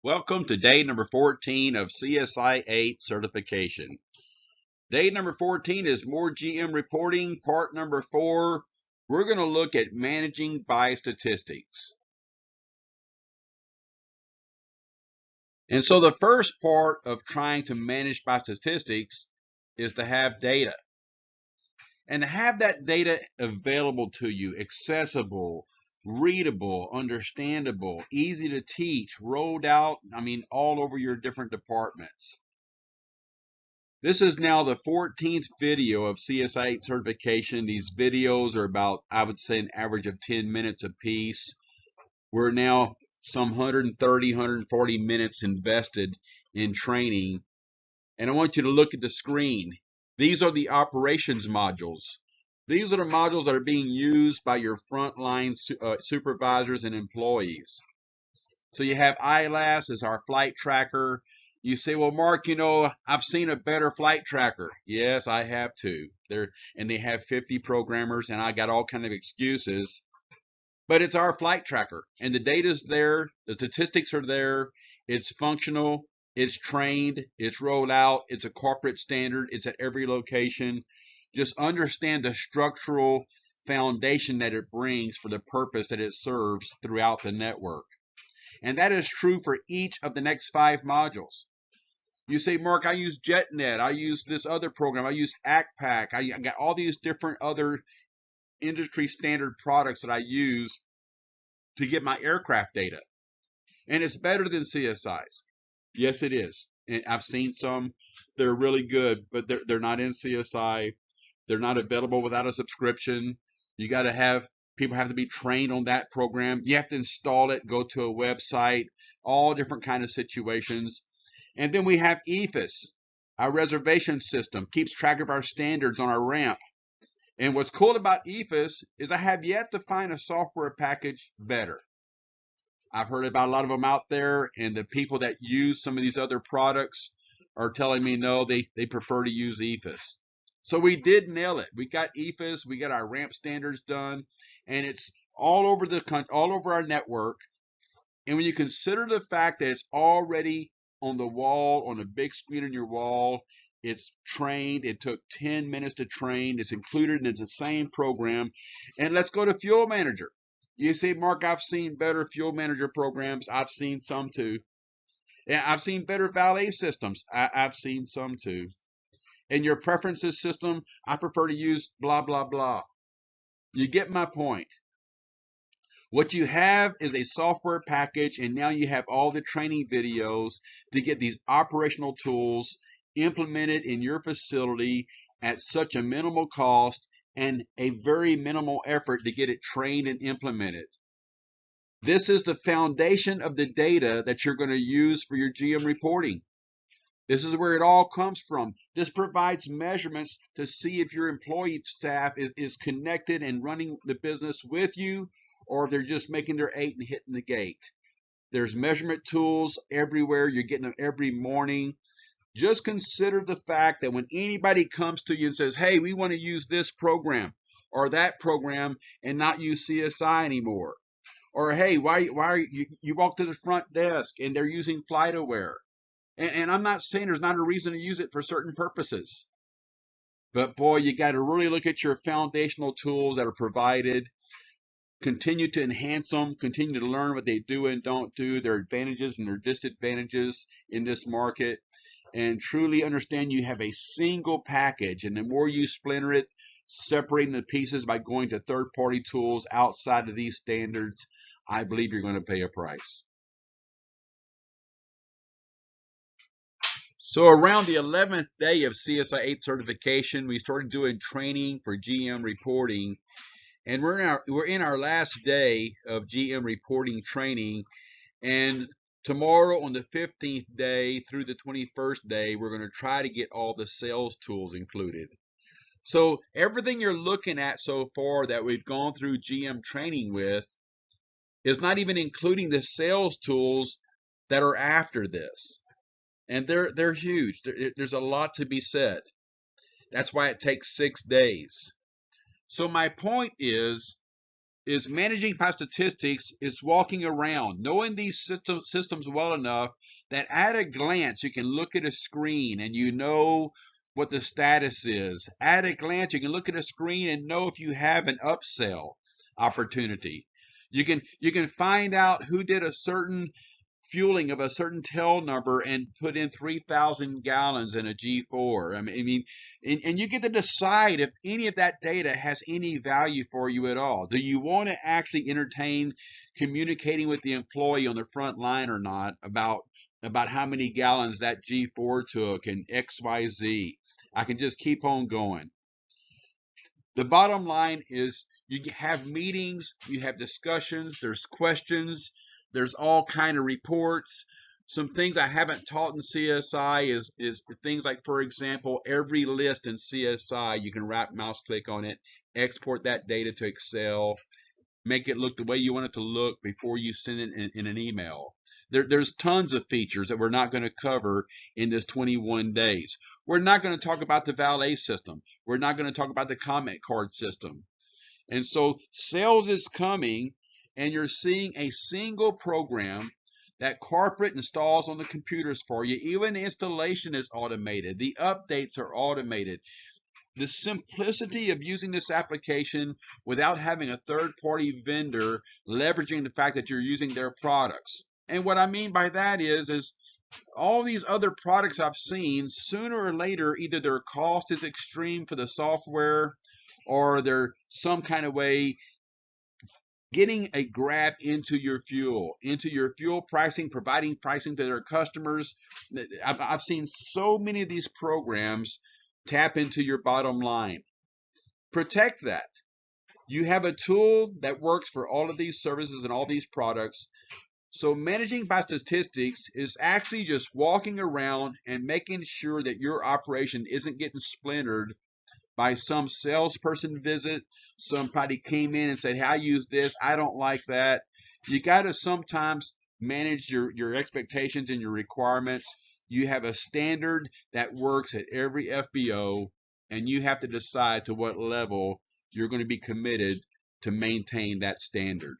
Welcome to day number 14 of CSI8 certification. Day number 14 is more GM reporting. Part number 4, we're going to look at managing by statistics. And so the first part of trying to manage by statistics is to have data. And to have that data available to you, accessible, readable, understandable, easy to teach, rolled out, all over your different departments. This is now the 14th video of CSI8 certification. These videos are about, I would say, an average of 10 minutes apiece. We're now some 130, 140 minutes invested in training. And I want you to look at the screen. These are the operations modules. These are the modules that are being used by your frontline supervisors and employees. So you have ILAS as our flight tracker. You say, well, Mark, I've seen a better flight tracker. Yes, I have too. And they have 50 programmers, and I got all kind of excuses. But it's our flight tracker, and the data's there. The statistics are there. It's functional. It's trained. It's rolled out. It's a corporate standard. It's at every location. Just understand the structural foundation that it brings for the purpose that it serves throughout the network. And that is true for each of the next 5 modules. You say, Mark, I use JetNet. I use this other program. I use ACPAC. I got all these different other industry standard products that I use to get my aircraft data. And it's better than CSI's. Yes, it is. And I've seen some. They're really good, but they're not in CSI. They're not available without a subscription. You got to have people have to be trained on that program. You have to install it, go to a website, all different kind of situations. And then we have EFIS, our reservation system, keeps track of our standards on our ramp. And what's cool about EFIS is I have yet to find a software package better. I've heard about a lot of them out there, and the people that use some of these other products are telling me no, they prefer to use EFIS. So we did nail it. We got EFIS, we got our ramp standards done, and it's all over the country, all over our network. And when you consider the fact that it's already on the wall, on a big screen on your wall, it's trained, it took 10 minutes to train, it's included in the same program. And let's go to Fuel Manager. You say, Mark, I've seen better Fuel Manager programs. I've seen some too. Yeah, I've seen better valet systems. I've seen some too. In your preferences system, I prefer to use blah, blah, blah. You get my point. What you have is a software package, and now you have all the training videos to get these operational tools implemented in your facility at such a minimal cost and a very minimal effort to get it trained and implemented. This is the foundation of the data that you're going to use for your GM reporting. This is where it all comes from. This provides measurements to see if your employee staff is connected and running the business with you, or if they're just making their 8 and hitting the gate. There's measurement tools everywhere. You're getting them every morning. Just consider the fact that when anybody comes to you and says, hey, we want to use this program or that program and not use CSI anymore. Or, hey, why are you walk to the front desk and they're using FlightAware. And I'm not saying there's not a reason to use it for certain purposes. But boy, you got to really look at your foundational tools that are provided, continue to enhance them, continue to learn what they do and don't do, their advantages and their disadvantages in this market, and truly understand you have a single package. And the more you splinter it, separating the pieces by going to third-party tools outside of these standards, I believe you're going to pay a price. So around the 11th day of CSI8 certification, we started doing training for GM reporting, and we're in our last day of GM reporting training. And tomorrow on the 15th day through the 21st day, we're going to try to get all the sales tools included. So everything you're looking at so far that we've gone through GM training with is not even including the sales tools that are after this. And they're huge. There's a lot to be said. That's why it takes 6 days. So my point is, is managing by statistics is walking around, knowing these systems well enough that at a glance you can look at a screen and you know what the status is. At a glance you can look at a screen and know if you have an upsell opportunity. You can find out who did a certain fueling of a certain tail number and put in 3,000 gallons in a G4. And you get to decide if any of that data has any value for you at all. Do you want to actually entertain communicating with the employee on the front line or not about how many gallons that G4 took and XYZ? I can just keep on going. The bottom line is you have meetings, you have discussions, there's questions, there's all kind of reports. Some things I haven't taught in CSI is things like, for example, every list in CSI, you can mouse click on it, export that data to Excel, make it look the way you want it to look before you send it in an email. There's tons of features that we're not going to cover in this 21 days. We're not going to talk about the valet system. We're not going to talk about the comment card system. And so sales is coming, and you're seeing a single program that corporate installs on the computers for you. Even the installation is automated. The updates are automated. The simplicity of using this application without having a third-party vendor leveraging the fact that you're using their products. And what I mean by that is all these other products I've seen, sooner or later, either their cost is extreme for the software or they're some kind of way getting a grab into your fuel pricing, providing pricing to their customers. I've seen so many of these programs tap into your bottom line. Protect that. You have a tool that works for all of these services and all these products. So managing by statistics is actually just walking around and making sure that your operation isn't getting splintered by some salesperson visit. Somebody came in and said, hey, I use this, I don't like that. You got to sometimes manage your expectations and your requirements. You have a standard that works at every FBO, and you have to decide to what level you're going to be committed to maintain that standard.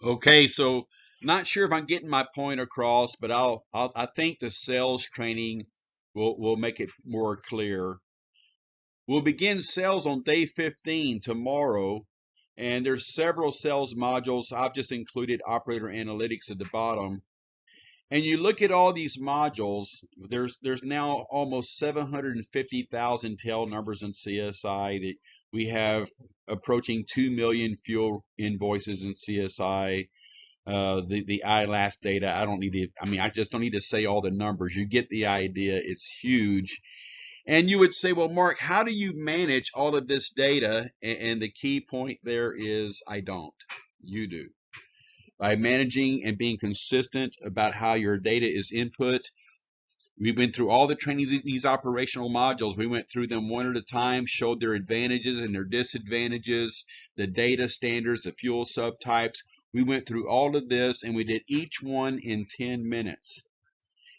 Okay, so not sure if I'm getting my point across, but I think the sales training will make it more clear. We'll begin sales on day 15 tomorrow, and there's several sales modules. I've just included operator analytics at the bottom. And you look at all these modules, there's now almost 750,000 tail numbers in CSI. That we have approaching 2 million fuel invoices in CSI. The ILAS data, I just don't need to say all the numbers. You get the idea. It's huge. And you would say, well, Mark, how do you manage all of this data? And the key point there is I don't. You do. By managing and being consistent about how your data is input. We went through all the trainings in these operational modules. We went through them one at a time, showed their advantages and their disadvantages, the data standards, the fuel subtypes. We went through all of this, and we did each one in 10 minutes.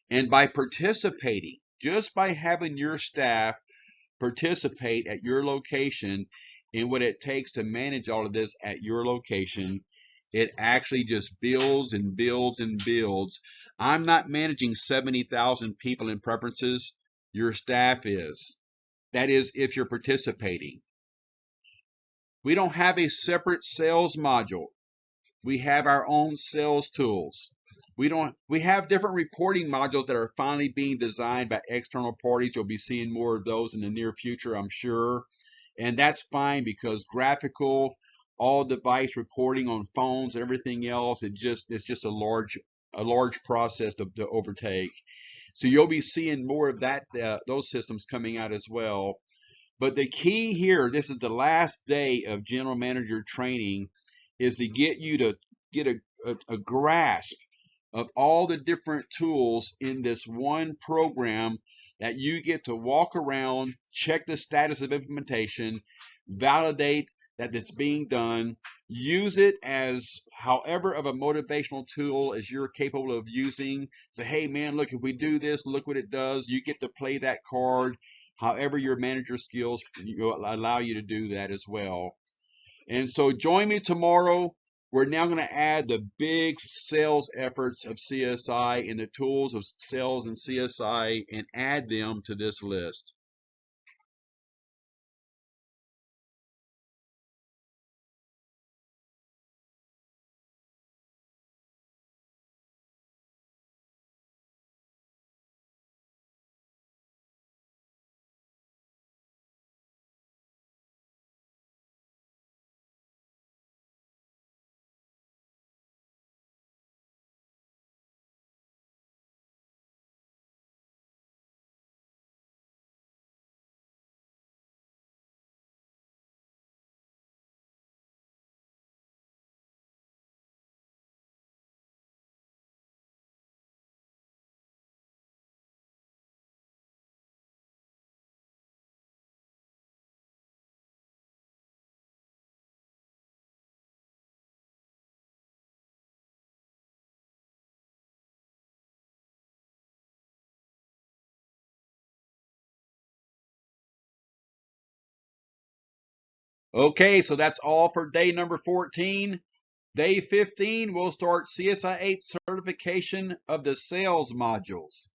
And by participating, just by having your staff participate at your location in what it takes to manage all of this at your location, it actually just builds and builds and builds. I'm not managing 70,000 people in preferences. Your staff is. That is if you're participating. We don't have a separate sales module. We have our own sales tools. We have different reporting modules that are finally being designed by external parties. You'll be seeing more of those in the near future, I'm sure. And that's fine because graphical, all device reporting on phones, everything else, it's just a large process to overtake. So you'll be seeing more of that, those systems coming out as well. But the key here, this is the last day of general manager training, is to get you to get a grasp of all the different tools in this one program that you get to walk around, check the status of implementation, validate that it's being done, use it as however of a motivational tool as you're capable of using. Say, hey man, look, if we do this, look what it does. You get to play that card. However, your manager skills allow you to do that as well. And so join me tomorrow. We're now going to add the big sales efforts of CSI and the tools of sales and CSI and add them to this list. Okay, so that's all for day number 14. Day 15, we'll start CSI8 certification of the sales modules.